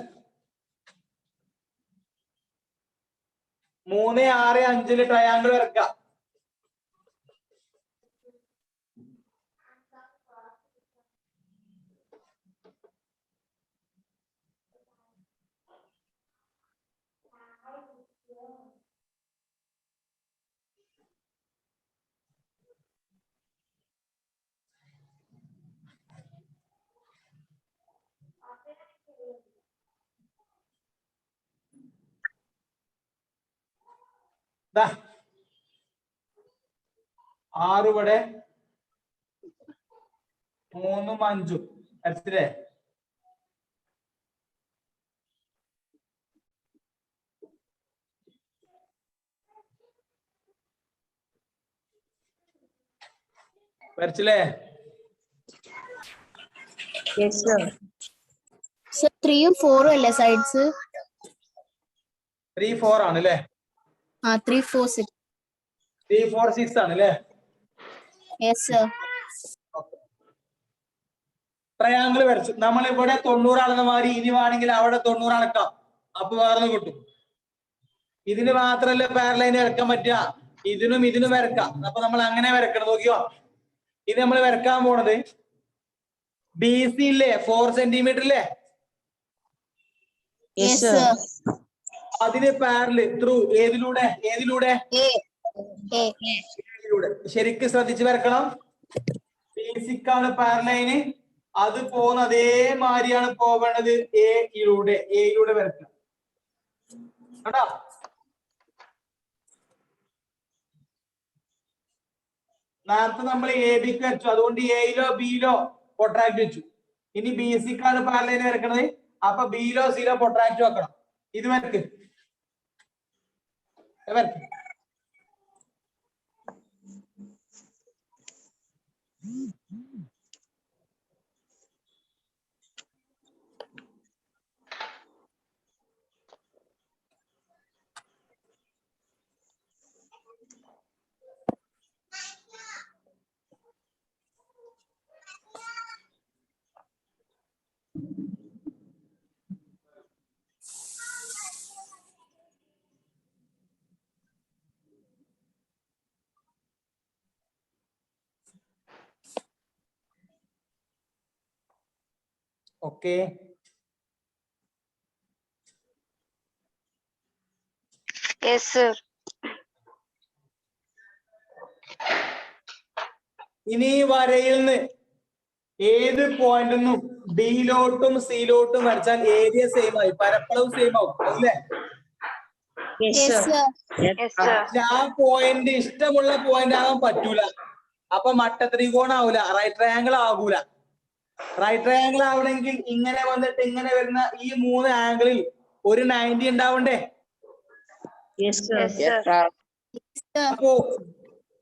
3, 6, 5 ട്രയാങ്കിൾ വരക്കുക. ദാ 6 ഇവിടെ, 3, 5 വരച്ചില്ലേ? വരച്ചില്ലേ? Yes, sir. Sir, 3 4 അല്ലേ sides? 3, 4 ആണ് അല്ലേ? 3 4 6. 3, 4, 6 ആണ് അല്ലേ? Yes, sir. ട്രയാങ്കിൾ വരച്ചു. നമ്മൾ ഇവിടെ 90 അളന്ന മാതിരി ഇനി വേണമെങ്കിൽ അവിടെ 90 അളക്കാം. അപ്പൊ വേറെ കിട്ടും. ഇതിന് മാത്രല്ല പാരലൈൻ വരക്കാൻ പറ്റുക, ഇതിനും ഇതിനും വരക്കാം. അപ്പൊ നമ്മൾ അങ്ങനെ വരക്കണം. നോക്കിയോ, ഇത് നമ്മൾ വരക്കാൻ പോണത് BC ഇല്ലേ, 4 സെന്റിമീറ്റർ ഇല്ലേ? Yes, Yes, sir. sir. അതിന് പാരല് ത്രൂ ഏതിലൂടെ? ഏതിലൂടെ? A. ഇതിലൂടെ. ശരിക്കും ശ്രദ്ധിച്ച് വരക്കണം. ബേസിക്കാണ് പാരലൈന്. അത് പോകുന്ന അതേമാതിരിയാണ് പോവേണ്ടത്. എയിലൂടെ വരക്കണം കേട്ടോ. നേരത്തെ നമ്മൾ ABക്ക് വരച്ചു, അതുകൊണ്ട് എയിലോ ബിയിലോ പൊട്രാക്ട് വെച്ചു. ഇനി BCക്കാണ് പാരലൈന് വരക്കണത്. അപ്പൊ ബിയിലോ സിയിലോ പൊട്രാക്ട് വെക്കണം. ഇത് വരക്ക്. ഓക്കെ. Yes, sir. ഇനി വരയിൽ നിന്ന് ഏത് പോയിന്റിന്നും ബിയിലോട്ടും സിയിലോട്ടും വരച്ചാൽ ഏരിയ സെയിം ആയി, പരപ്പളവ് സെയിം ആവും അല്ലേ? Yes, Yes, sir. sir. Yes, sir. പക്ഷെ ആ പോയിന്റ് ഇഷ്ടമുള്ള പോയിന്റ് ആകാൻ പറ്റൂല. അപ്പൊ മട്ട ത്രികോണം ആവൂല, റൈറ്റ് ട്രയാങ്കിൾ ആകൂല. റൈറ്റ് ട്രയാങ്കിൾ ആവണമെങ്കിൽ ഇങ്ങനെ വന്നിട്ട് ഇങ്ങനെ വരുന്ന ഈ 3 ആംഗിളിൽ ഒരു 90 ഉണ്ടാവണ്ടേ? Yes, sir. Yes, sir. അപ്പോ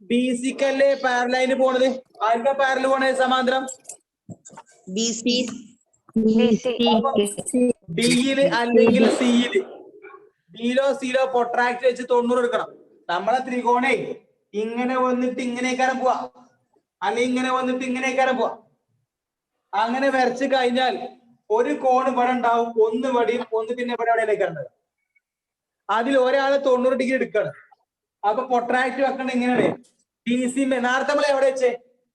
ബി സിക്കല്ലേ പാരലൈന് പോണത്? ആർക്കാ പാരൽ പോണത് സമാന്തരം? BC. BC. ഡിയില് അല്ലെങ്കിൽ സിയില്, ബിയിലോ സിയിലോ പൊട്രാക്ട് വെച്ച് 90 എടുക്കണം. നമ്മളെ ത്രികോണേ ഇങ്ങനെ വന്നിട്ട് ഇങ്ങനെയൊക്കെ പോവാ, അല്ലെങ്കിൽ ഇങ്ങനെ വന്നിട്ട് ഇങ്ങനെയൊക്കെ പോവാ. അങ്ങനെ വരച്ച് കഴിഞ്ഞാൽ ഒരു കോൺ ഇവിടെ ഉണ്ടാവും, ഒന്ന് ഇവിടെയും ഒന്ന് പിന്നെ ഇവിടെ എവിടെയൊക്കെ. അതിൽ ഒരാള് 90 ഡിഗ്രി എടുക്കണം. അപ്പൊ പൊട്രാക്ട് വെക്കണം ഇങ്ങനെയാണ്. ബി സി നേരത്തെ നമ്മൾ എവിടെ വെച്ചേ?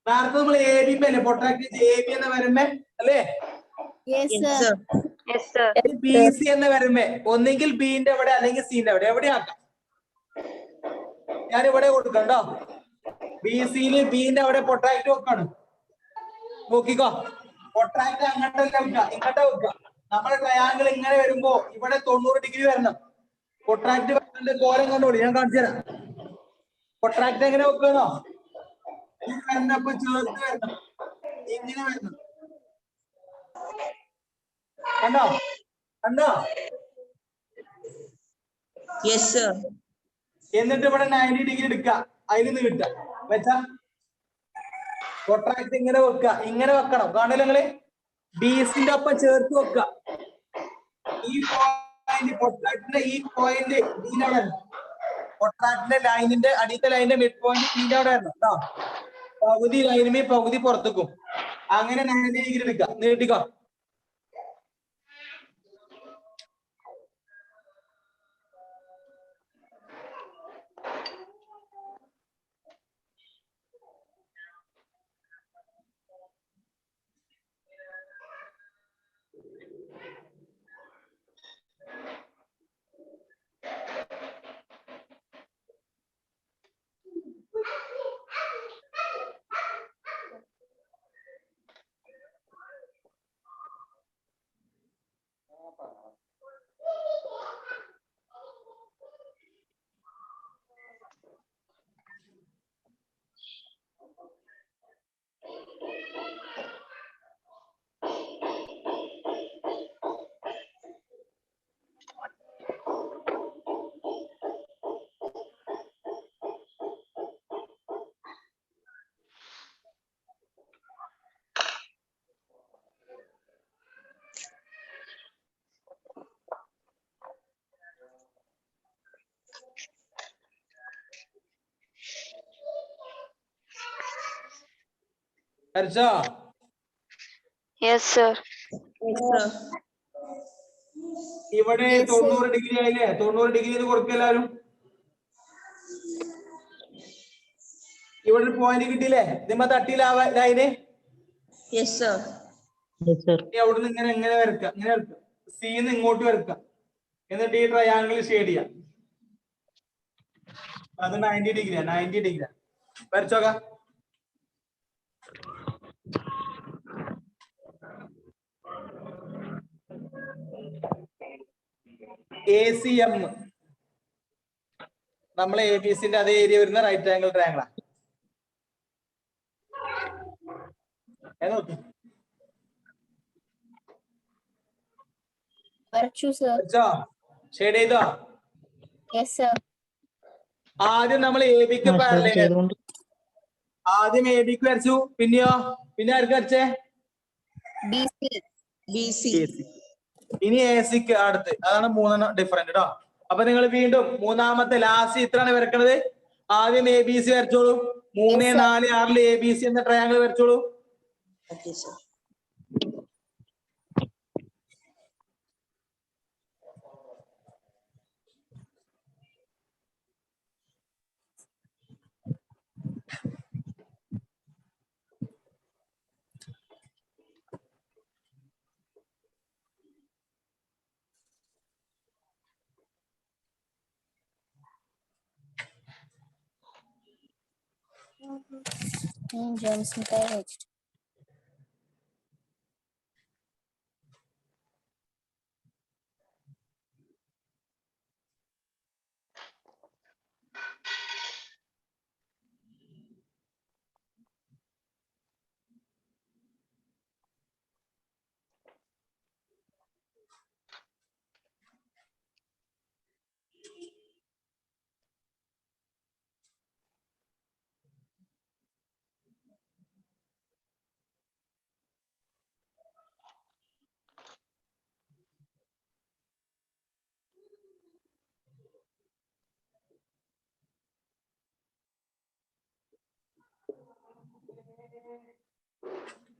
നേരത്തെ നമ്മൾ എ ബി അല്ലേ പൊട്രാക്ട് വെച്ച് എ ബി എന്ന വരമ്പേ അല്ലേ? Yes, Yes, sir. sir. Yes, sir. B C എന്ന വരമ്പേ ഒന്നെങ്കിൽ ബിന്റെ അവിടെ അല്ലെങ്കിൽ സിന്റെ അവിടെ എവിടെയാക്കാം. ഞാൻ ഇവിടെ കൊടുക്കണ്ടോ? ബി സിയില് ബിന്റെ അവിടെ പൊട്രാക്ട് വെക്കാണ്. നോക്കിക്കോ, പൊട്രാക്ട് അങ്ങോട്ടല്ല വെക്കുക, ഇങ്ങോട്ടാ വെക്കുക. നമ്മുടെ ട്രയാങ്കിൾ ഇങ്ങനെ വരുമ്പോ ഇവിടെ 90 ഡിഗ്രി വരണം. പൊട്രാക്ട് വെക്കേണ്ട കോലം കണ്ടോളി, ഞാൻ കാണിച്ചു തരാം. പൊട്രാക്ട് എങ്ങനെ വെക്കുന്നോ? ഈ വരണപ്പോ ചേർത്ത് വരണം, ഇങ്ങനെ വരണം. കണ്ടോ കണ്ടോ? Yes, sir. എന്നിട്ട് ഇവിടെ 90 ഡിഗ്രി എടുക്കുക, അതിൽ നിന്ന് കിട്ടുക വെച്ചാ പൊട്രാക്ട് ഇങ്ങനെ വെക്കുക, ഇങ്ങനെ വെക്കണം. കാണല്ലോ നിങ്ങള്? ബീസിന്റെ ഒപ്പം ചേർത്ത് വെക്കുക. ഈ പോയിന്റ് പൊട്രാക്ടിന്റെ ഈ പോയിന്റ് ബീന്റെ അവിടെ വരണം. പൊട്രാക്ടിന്റെ ലൈനിന്റെ അടിയത്തെ ലൈനിന്റെ മിഡ് പോയിന്റ് ബീന്റെ അവിടെ വരണം കേട്ടോ. പകുതി ലൈനുമേ പകുതി പുറത്തേക്കും. അങ്ങനെ 90 ഡിഗ്രി എടുക്കുക, നീട്ടിക്കോ. വരച്ചോ? Yes, sir. Yes, sir. ഇവിടെ Yes, sir. 90 ഡിഗ്രി ആയില്ലേ? 90 ഡിഗ്രി കൊടുക്കുക എല്ലാവരും. ഇവിടെ ഒരു പോയിന്റ് കിട്ടിയില്ലേ? നിമ്മ തട്ടിയില്ല ലൈന്. Yes, sir. അവിടുന്ന് ഇങ്ങനെ എങ്ങനെ വരക്കുക, ഇങ്ങനെ വരക്കുക. സിന്ന് ഇങ്ങോട്ട് വരക്കുക, എന്നിട്ട് ഈ ട്രയാങ്കിൾ ഷെയ്ഡ് ചെയ്യാം. അത് 90 ഡിഗ്രിയാ, 90 ഡിഗ്രിയാ. വരച്ചോക്ക. ACM നമ്മളെ എ ബി സിന്റെ അതേ ഏരിയ വരുന്ന റൈറ്റ് ആംഗിൾ ട്രയാങ്കിളാ. നോക്കി Virtue, sir. വരച്ചോ? ഷെയ്ഡ് ചെയ്തോ? Yes, sir. ആദ്യം നമ്മൾ എ ബിക്ക് പാരലൈൻ. ആദ്യം എ ബിക്ക് വരച്ചു, പിന്നെയോ പിന്നെ ആർക്ക് വരച്ചേ? BC. BC. ഇനി എ സിക്ക് അടുത്ത്. അതാണ് 3 ഡിഫറെന്റ് കേട്ടോ. അപ്പൊ നിങ്ങൾ വീണ്ടും മൂന്നാമത്തെ ലാസ്റ്റ് ഇത്രയാണ് വരക്കണത്. ആദ്യം എ ബി സി വരച്ചോളൂ. 3, 4, 6 എ ബി സി എന്ന ട്രയാങ്കിൾ വരച്ചോളൂ. Okay, sir. James Mikhail.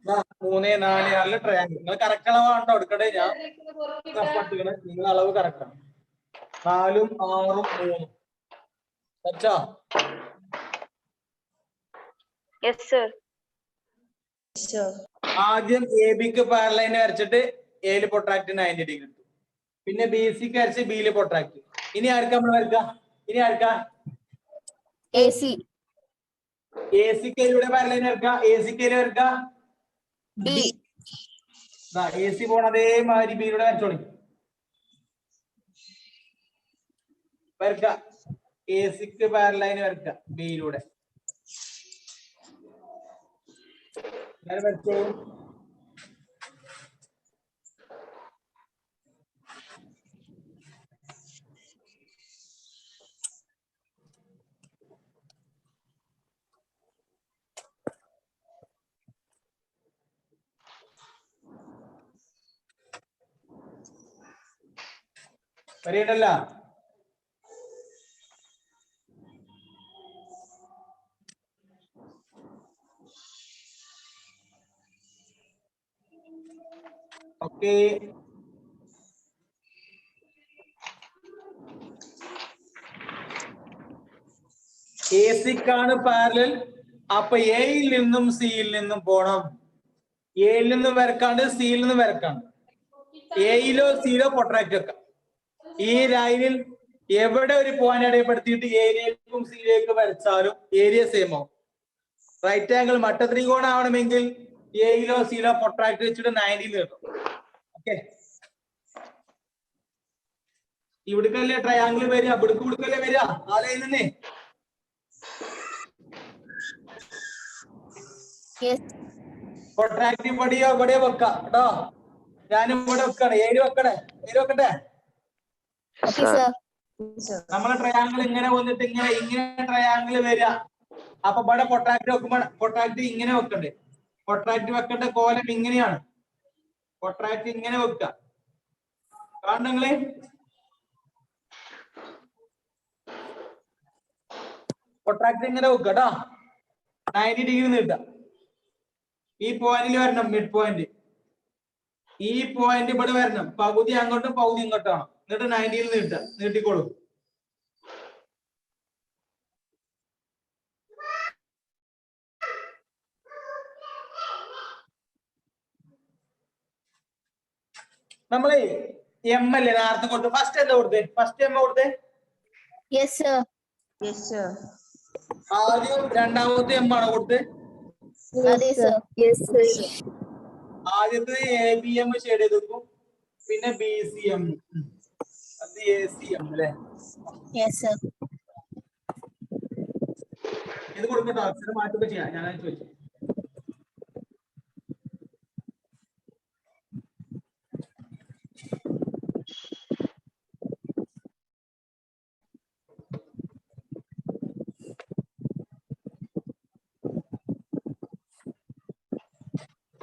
3, 4 നല്ല ട്രയാങ്കിൾ. നിങ്ങൾ കറക്റ്റ് അളവാണോ എടുക്കണ്ടേ? ഞാൻ എടുക്കണേ, നിങ്ങൾ അളവ് കറക്റ്റ് ആണ്. 4, 6, 3 പറ്റാ? Yes, sir. Yes, sir. ആദ്യം എ ബിക്ക് പാരലൈൻ വരച്ചിട്ട് എയിൽ പൊട്രാക്ട് 90 ഡിഗ്രി കിട്ടും. പിന്നെ ബി സിക്ക് വരച്ച് ബിയിൽ പൊട്രാക്ട്. ഇനി ആർക്കാ നമ്മൾ വരക്കാം? ഇനി ആർക്കാ? AC. എ സിക്ക് ഇവിടെ പാരലൈൻ വരക്കാം. എ സിക്ക് വരക്കാം. D. എ സി പോണ അതേമാതിരി ബിയിലൂടെ വരച്ചോളി. വരക്ക. എ സിക്ക് പാരലൈൻ വരക്ക ബിയിലൂടെ. വരച്ചോളൂ. വരയിട്ടല്ല. ഓക്കെ. എ സിക്കാണ് പാരലൽ. അപ്പൊ എയിൽ നിന്നും സിയിൽ നിന്നും പോണം. എയിൽ നിന്നും വരക്കാണ്ട് സിയിൽ നിന്നും വരക്കാണ്ട്. എയിലോ സിയിലോ പൊട്രാക്ട് വെക്കാം. ഈ ലൈനിൽ എവിടെ ഒരു പോയിന്റ് അടയപ്പെടുത്തിയിട്ട് എയിലേക്കും സിയിലേക്കും വരച്ചാലും ഏരിയ സെയിം ആവും. റൈറ്റ് ആംഗിൾ മട്ടത്രികോണം ആവണമെങ്കിൽ എയിലോ സിയിലോ പൊട്രാക്ട് വെച്ചിട്ട് 90 കിട്ടും. ഓക്കെ. ഇവിടക്കല്ലേ ട്രയാംഗിൾ വരിക, ഇവിടക്കല്ലേ വരിക. ആ ലൈനിൽ Yes. പൊട്രാക്ട് ഇവിടെയോ വെക്കാം കേട്ടോ. ഞാനും ഇവിടെ വെക്കാണ്. ഏരി വെക്കട്ടെ. ഏരി വെക്കട്ടെ. Okay, sir. നമ്മളെ ട്രയാംഗിൾ ഇങ്ങനെ വന്നിട്ട് ഇങ്ങനെ ട്രയാംഗിൾ വരിക. അപ്പൊ ഇവിടെ പൊട്രാക്ട് വെക്കുമ്പോ പൊട്രാക്ട് ഇങ്ങനെ വെക്കണ്ടേ? പൊട്രാക്ട് വെക്കേണ്ട കോലം ഇങ്ങനെയാണ്. പൊട്രാക്ട് ഇങ്ങനെ വെക്കുക. കാണുന്നങ്ങളെ പൊട്രാക്ട് ഇങ്ങനെ വെക്കുക കേട്ടോ. 90 ഡിഗ്രി നീട്ടുക. ഈ പോയിന്റിൽ വരണം, മിഡ് പോയിന്റ്. ഈ പോയിന്റ് ഇവിടെ വരണം. പകുതി അങ്ങോട്ടും പകുതി ഇങ്ങോട്ടാണ്. എന്നിട്ട് 90 നീട്ടുക. നീട്ടിക്കോളൂ. നമ്മളെ എം അല്ലേ നേരത്തെ കൊടുത്ത്? ഫസ്റ്റ് എന്താ കൊടുത്തേ? ഫസ്റ്റ് എം കൊടുത്തേ? Yes, sir. Yes, sir. ആദ്യം രണ്ടാമത്തെ എം ആണോ കൊടുത്തേ? Ade, sir. Yes, sir. ആദ്യത്തെ എ ബി എം ഷെയ്ഡ് ചെയ്ത് വെക്കും. പിന്നെ ബി സി എം, അത് എ സി എം അല്ലേ? Yes, sir. ഇത് കൊടുക്കട്ടോ. അക്ഷരം മാറ്റൊക്കെ ചെയ്യാം. ഞാൻ ചോദിച്ചു.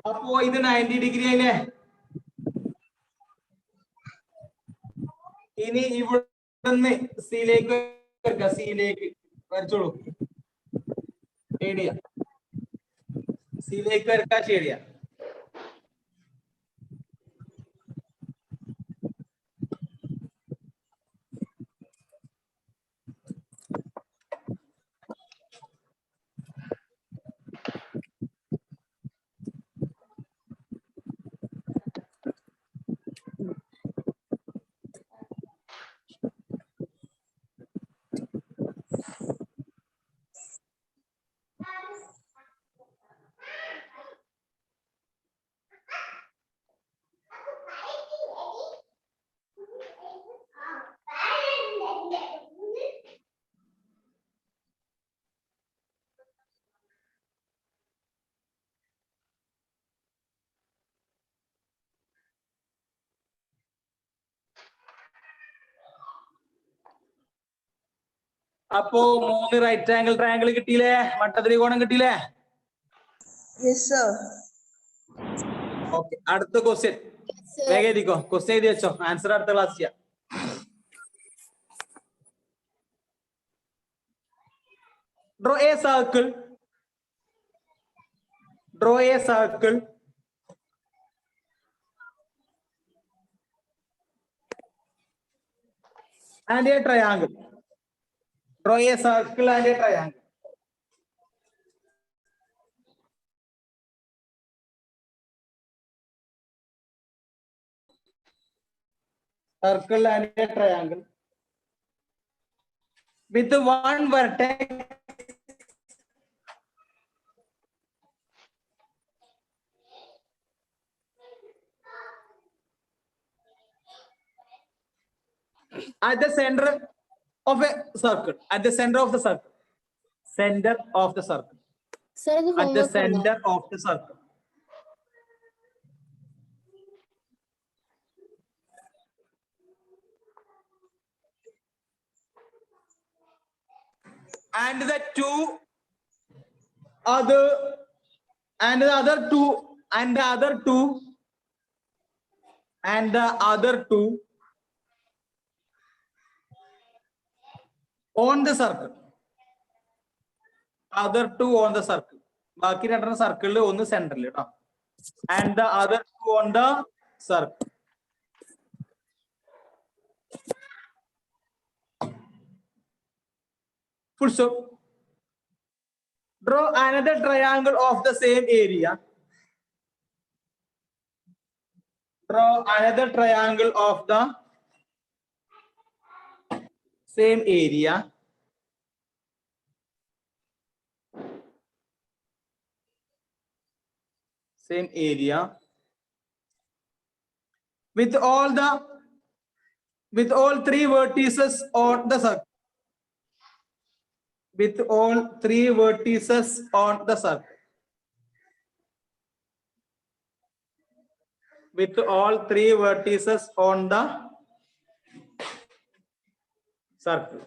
അപ്പോ ഇത് 90 ഡിഗ്രി അല്ലേ? ഇനി ഇവിടുന്ന് സിയിലേക്ക് സിയിലേക്ക് വരച്ചോളൂ. ഷെയ്ഡ് സിയിലേക്ക് വരക്കാൻ ഷെയ്ഡ് ചെയ്യാം. അപ്പോ 3 റൈറ്റ് ആംഗിൾ ട്രയാംഗിൾ കിട്ടിയില്ലേ? മട്ടത്രികോണം കിട്ടിയില്ലേ? Yes, sir. ഓക്കെ. അടുത്ത ക്വസ്റ്റ്യൻ വേഗം എഴുതിക്കോ. ക്വസ്റ്റ്യൻ എഴുതി വെച്ചോ. ആൻസർ അടുത്ത ക്ലാസ് ചെയ്യാം. Draw a circle Draw a circle and a triangle. Draw a circle and a triangle. Circle and a triangle with one vertex at the center of a circle. At the center of the circle. Center of the circle. Sir, ഇത് At the homework ആണോ? center of the circle. And the two other and the other two and the other two and the other two on the circle. Other two on the circle. ബാക്കി രണ്ടെണ്ണം സർക്കിളിൽ ഒന്ന് സെന്ററിൽ കേട്ടോ. And the other two on the circle. Full stop. Draw another triangle of the same area. Draw another triangle of the same area. Same area. With all three vertices on the circle. With all three vertices on the circle. With all three vertices on the circle.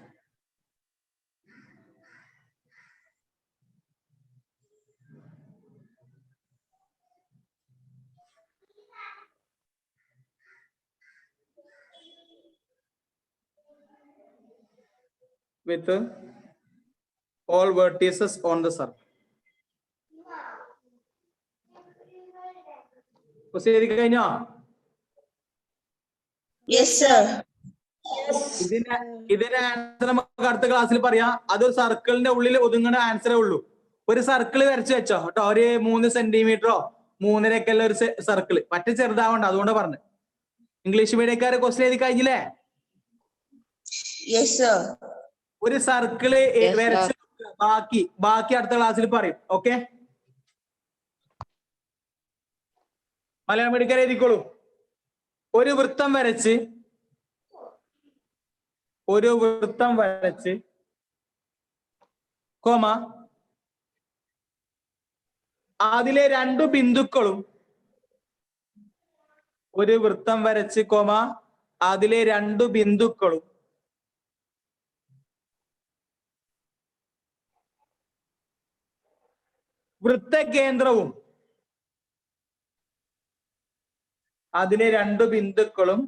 With all vertices on the circle. കഴിഞ്ഞോ? Yes, sir. ഇതിന്റെ answer നമുക്ക് അടുത്ത ക്ലാസ്സിൽ പറയാം. അതൊരു സർക്കിളിന്റെ ഉള്ളിൽ ഒതുങ്ങുന്ന ആൻസറേ ഉള്ളൂ. ഒരു സർക്കിൾ വരച്ച് വെച്ചോ കേട്ടോ. ഒരു 3 സെന്റിമീറ്ററോ 3.5 ഒരു സർക്കിൾ. മറ്റേ ചെറുതാവണ്ട, അതുകൊണ്ട് പറഞ്ഞു. ഇംഗ്ലീഷ് മീഡിയക്കാരെ ക്വസ്റ്റ്യൻ എഴുതി കഴിഞ്ഞില്ലേ? Yes, sir. ഒരു സർക്കിള് വരച്ച് ബാക്കി അടുത്ത ക്ലാസ്സിൽ പറയും. ഓക്കെ, മലയാളം മീഡിയക്കാരെ എഴുതിക്കോളൂ. ഒരു വൃത്തം വരച്ച് കോമ അതിലെ 2 ബിന്ദുക്കളും. ഒരു വൃത്തം വരച്ച് കോമ അതിലെ 2 ബിന്ദുക്കളും വൃത്തകേന്ദ്രവും. അതിലെ 2 ബിന്ദുക്കളും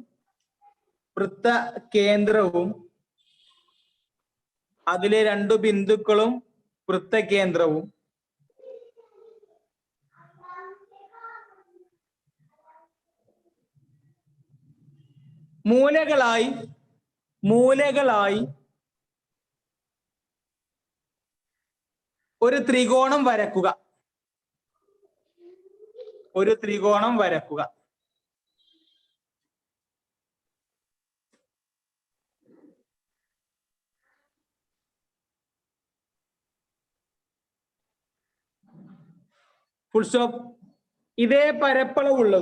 വൃത്തകേന്ദ്രവും. അതിലെ 2 ബിന്ദുക്കളും വൃത്തകേന്ദ്രവും മൂലകളായി ഒരു ത്രികോണം വരക്കുക. ഒരു ത്രികോണം വരക്കുക. Full stop. ഇതേ പരപ്പളവുള്ള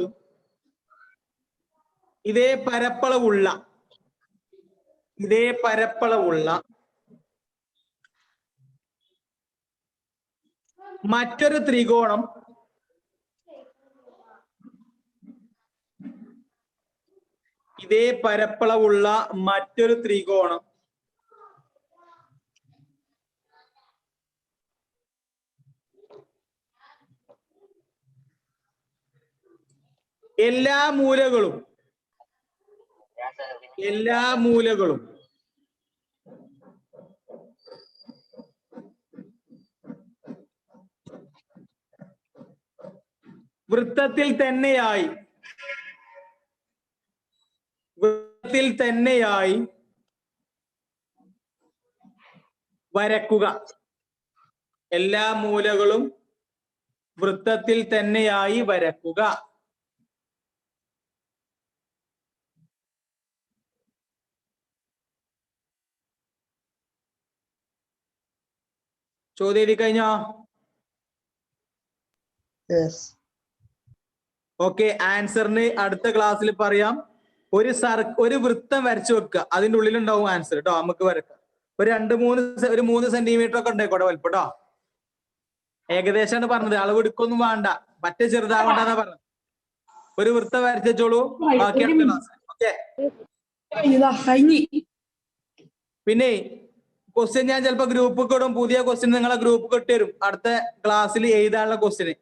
മറ്റൊരു ത്രികോണം എല്ലാ മൂലകളും വൃത്തത്തിൽ തന്നെയായി വരക്കുക. എല്ലാ മൂലകളും വൃത്തത്തിൽ തന്നെയായി വരക്കുക. ചോദ്യം എഴുതി കഴിഞ്ഞോ? Yes. ഓക്കെ, ആൻസറിന് അടുത്ത ക്ലാസ്സിൽ പറയാം. ഒരു വൃത്തം വരച്ചു വെക്കുക, അതിന്റെ ഉള്ളിലുണ്ടാവും ആൻസർ കേട്ടോ. നമുക്ക് വരക്കാം. ഒരു 3 സെന്റിമീറ്റർ ഒക്കെ ഉണ്ടായിക്കോട്ടെ വലിപ്പം കേട്ടോ. ഏകദേശമാണ് പറഞ്ഞത്, അളവ് എടുക്കൊന്നും വേണ്ട, പറ്റേ ചെറുതാവണ്ടെന്നാ പറഞ്ഞത്. ഒരു വൃത്തം വരച്ചോളൂ, ബാക്കി അടുത്ത ക്ലാസ്. ഓക്കെ, പിന്നെ ക്വസ്റ്റ്യൻ ഞാൻ ചിലപ്പോ ഗ്രൂപ്പ് ഇടും. പുതിയ ക്വസ്റ്റ്യൻ നിങ്ങളെ ഗ്രൂപ്പ് ഇട്ട് തരും അടുത്ത ക്ലാസ്സിൽ എഴുതാനുള്ള ക്വസ്റ്റ്യൻ.